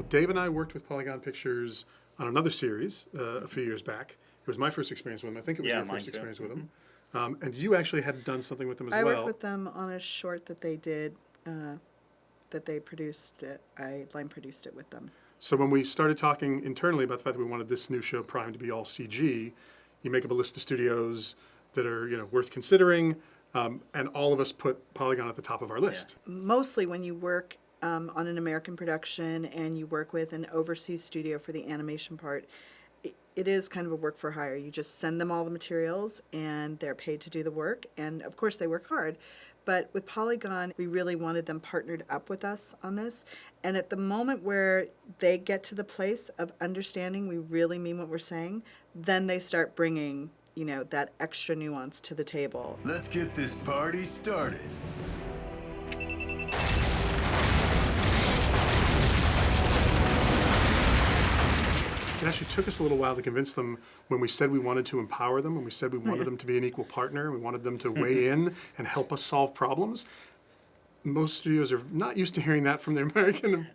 Dave and I worked with Polycon Pictures on another series a few years back. It was my first experience with them. I think it was your first experience with them. And you actually had done something with them as well. I worked with them on a short that they did, that they produced. I line produced it with them. So when we started talking internally about the fact that we wanted this new show, Prime, to be all CG, you make up a list of studios that are worth considering, and all of us put Polygon at the top of our list. Yeah. Mostly when you work on an American production and you work with an overseas studio for the animation part, it is kind of a work for hire. You just send them all the materials and they're paid to do the work, and of course they work hard. But with Polygon, we really wanted them partnered up with us on this. And at the moment where they get to the place of understanding we really mean what we're saying, then they start bringing, that extra nuance to the table. Let's get this party started. It actually took us a little while to convince them when we said we wanted to empower them, when we said we wanted them to be an equal partner, we wanted them to weigh in and help us solve problems. Most studios are not used to hearing that from the American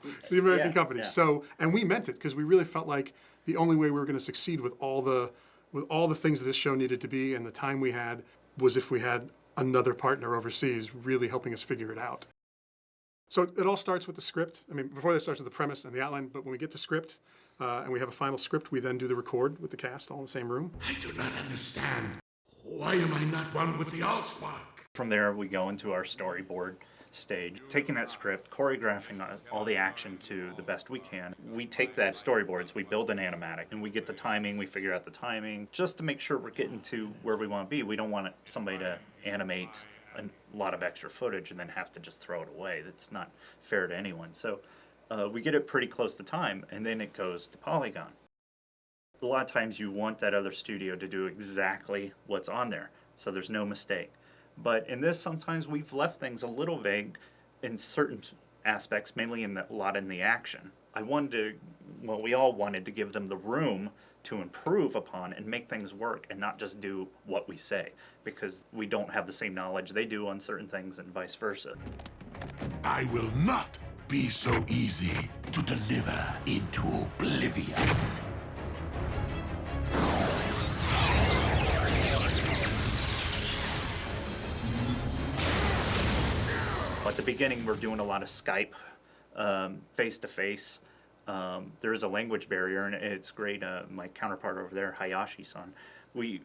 companies. Yeah. So, and we meant it because we really felt like the only way we were going to succeed with all the things that this show needed to be and the time we had was if we had another partner overseas really helping us figure it out. So it all starts with the script. I mean, before that starts with the premise and the outline, but when we get to script and we have a final script, we then do the record with the cast all in the same room. I do not understand. Why am I not one with the Allspark? From there, we go into our storyboard stage, taking that script, choreographing all the action to the best we can. We take that storyboards, we build an animatic, and we get the timing, we figure out the timing, just to make sure we're getting to where we want to be. We don't want somebody to animate a lot of extra footage and then have to just throw it away. That's not fair to anyone. So we get it pretty close to time, and then it goes to Polygon. A lot of times you want that other studio to do exactly what's on there, so there's no mistake. But in this, sometimes we've left things a little vague in certain aspects, mainly a lot in the action. We all wanted to give them the room to improve upon and make things work and not just do what we say, because we don't have the same knowledge they do on certain things and vice versa. I will not be so easy to deliver into oblivion. At the beginning, we're doing a lot of Skype, face-to-face. There is a language barrier, and it's great. My counterpart over there, Hayashi-san, we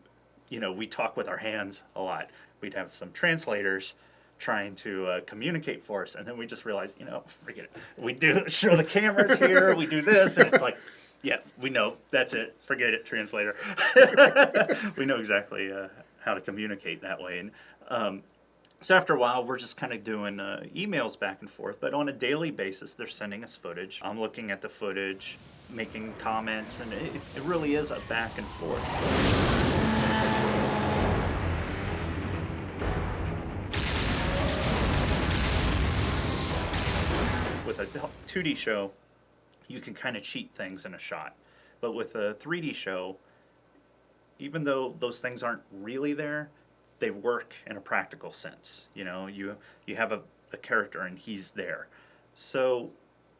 talk with our hands a lot. We'd have some translators trying to communicate for us, and then we just realized, forget it. We do show the cameras here, we do this, and it's like, yeah, we know, that's it, forget it, translator. We know exactly how to communicate that way. And so after a while, we're just kind of doing emails back and forth, but on a daily basis, they're sending us footage. I'm looking at the footage, making comments, and it really is a back and forth. With a 2D show, you can kind of cheat things in a shot. But with a 3D show, even though those things aren't really there, they work in a practical sense. You have a character and he's there. So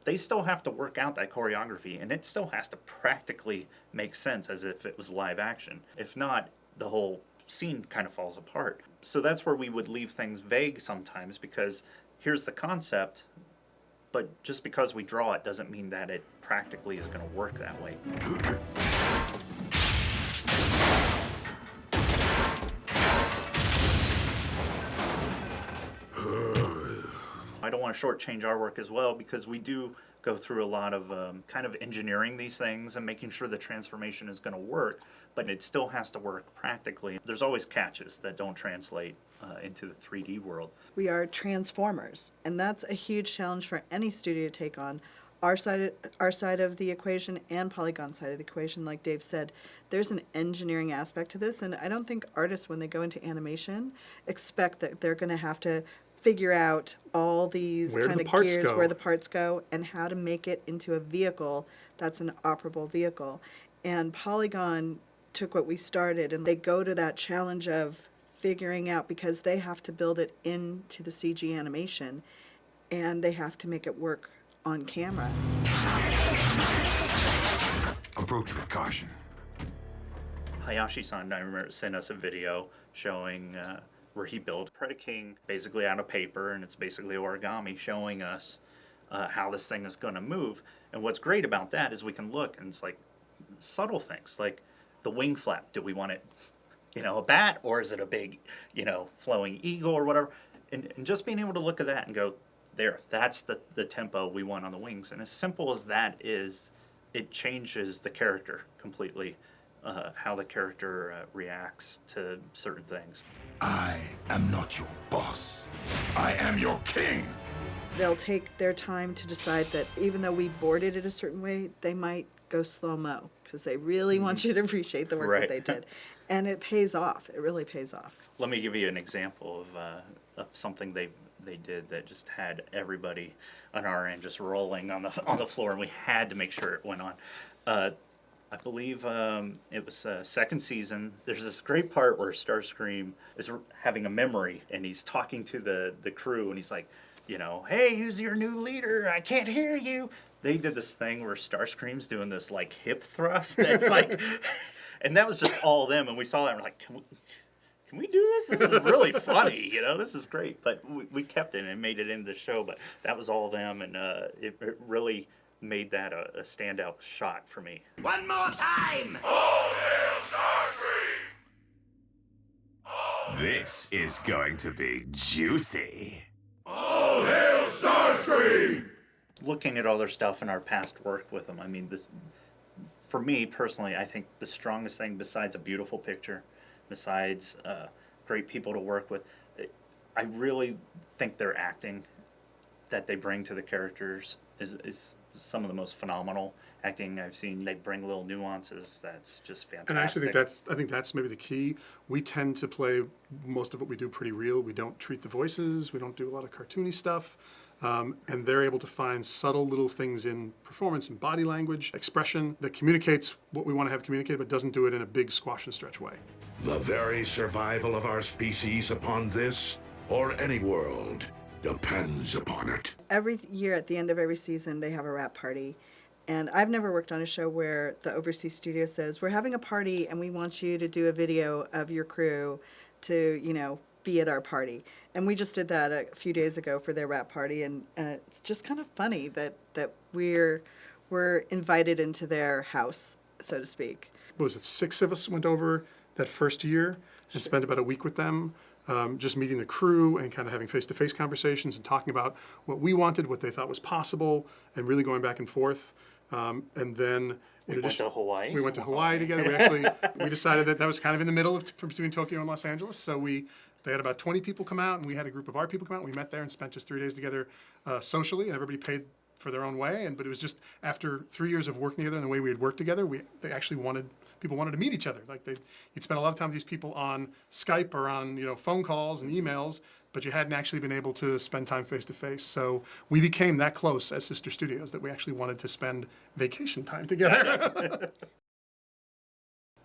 they still have to work out that choreography, and it still has to practically make sense as if it was live action. If not, the whole scene kind of falls apart. So that's where we would leave things vague sometimes, because here's the concept, but just because we draw it doesn't mean that it practically is going to work that way. I don't want to shortchange our work as well, because we do go through a lot of kind of engineering these things and making sure the transformation is going to work, but it still has to work practically. There's always catches that don't translate into the 3D world. We are transformers, and that's a huge challenge for any studio to take on. Our side of the equation and Polygon side of the equation, like Dave said, there's an engineering aspect to this, and I don't think artists, when they go into animation, expect that they're going to have to figure out all these kind of gears, where the parts go, and how to make it into a vehicle that's an operable vehicle. And Polygon took what we started, and they go to that challenge of figuring out, because they have to build it into the CG animation, and they have to make it work on camera. Approach with caution. Hayashi-san, I remember, sent us a video showing where he built Predaking basically out of paper, and it's basically origami, showing us how this thing is going to move. And what's great about that is we can look, and it's like subtle things, like the wing flap. Do we want it, a bat, or is it a big, flowing eagle or whatever? And just being able to look at that and go, there, that's the tempo we want on the wings. And as simple as that is, it changes the character completely, how the character reacts to certain things. I am not your boss. I am your king. They'll take their time to decide that even though we boarded it a certain way, they might go slow-mo because they really want you to appreciate the work Right. that they did. And it pays off. It really pays off. Let me give you an example of something they did that just had everybody on our end just rolling on the floor, and we had to make sure it went on. I believe it was second season. There's this great part where Starscream is having a memory, and he's talking to the crew, and he's like, hey, who's your new leader? I can't hear you. They did this thing where Starscream's doing this like hip thrust. That's like, and that was just all them, and we saw that, and we're like, can we do this? This is really funny, this is great. But we kept it and made it into the show, but that was all them, and it really made that a standout shot for me. One more time! All hail Starscream! This is going to be juicy. All hail Starscream! Looking at all their stuff and our past work with them, I mean, this, for me personally, I think the strongest thing besides a beautiful picture, besides great people to work with, I really think their acting that they bring to the characters is some of the most phenomenal acting I've seen. They bring little nuances that's just fantastic. And I actually think that's maybe the key. We tend to play most of what we do pretty real. We don't treat the voices. We don't do a lot of cartoony stuff. And they're able to find subtle little things in performance and body language, expression that communicates what we want to have communicated, but doesn't do it in a big squash and stretch way. The very survival of our species upon this, or any world, depends upon it. Every year at the end of every season, they have a wrap party. And I've never worked on a show where the overseas studio says, we're having a party and we want you to do a video of your crew to, be at our party. And we just did that a few days ago for their wrap party. And it's just kind of funny that we're invited into their house, so to speak. What was it, 6 of us went over that first year and spent about a week with them, just meeting the crew and kind of having face-to-face conversations and talking about what we wanted, what they thought was possible, and really going back and forth. And then we went to Hawaii. We went to Hawaii together. We decided that was kind of in the middle of between Tokyo and Los Angeles. So they had about 20 people come out, and we had a group of our people come out. We met there and spent just 3 days together socially, and everybody paid for their own way. But it was just after 3 years of working together and the way we had worked together, people wanted to meet each other. Like you'd spend a lot of time with these people on Skype or on phone calls and emails, but you hadn't actually been able to spend time face to face. So we became that close as sister studios that we actually wanted to spend vacation time together.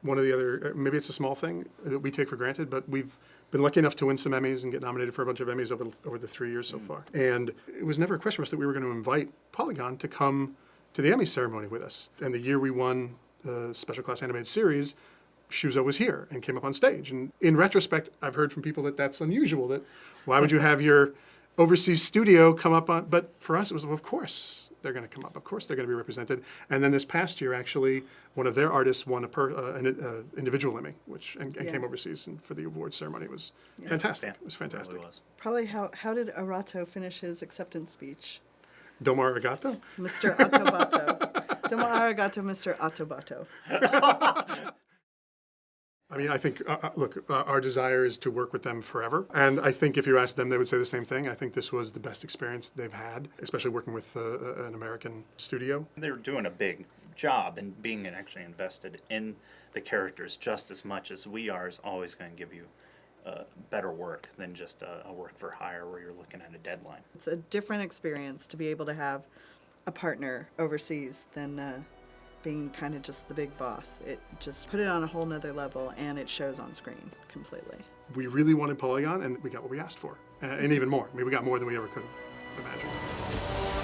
One of the other, maybe it's a small thing that we take for granted, but we've been lucky enough to win some Emmys and get nominated for a bunch of Emmys over the 3 years so far. And it was never a question for us that we were going to invite Polygon to come to the Emmy ceremony with us. And the year we won the Special Class Animated Series, Shuzo was here and came up on stage. And in retrospect, I've heard from people that that's unusual, that why would you have your overseas studio come up on, but for us it was, well, of course they're going to come up. Of course they're going to be represented. And then this past year, actually, one of their artists won an individual Emmy, and came overseas and for the award ceremony. It was fantastic. It was fantastic. It was. Probably how did Arato finish his acceptance speech? Domo arigato. Mr. Atobato. Domo arigato, Mr. Atobato. I mean, I think, look, our desire is to work with them forever. And I think if you asked them, they would say the same thing. I think this was the best experience they've had, especially working with an American studio. They're doing a big job, and being actually invested in the characters just as much as we are is always going to give you better work than just a work for hire where you're looking at a deadline. It's a different experience to be able to have a partner overseas than being kind of just the big boss. It just put it on a whole nother level, and it shows on screen completely. We really wanted Polygon, and we got what we asked for, and even more. I mean, we got more than we ever could have imagined.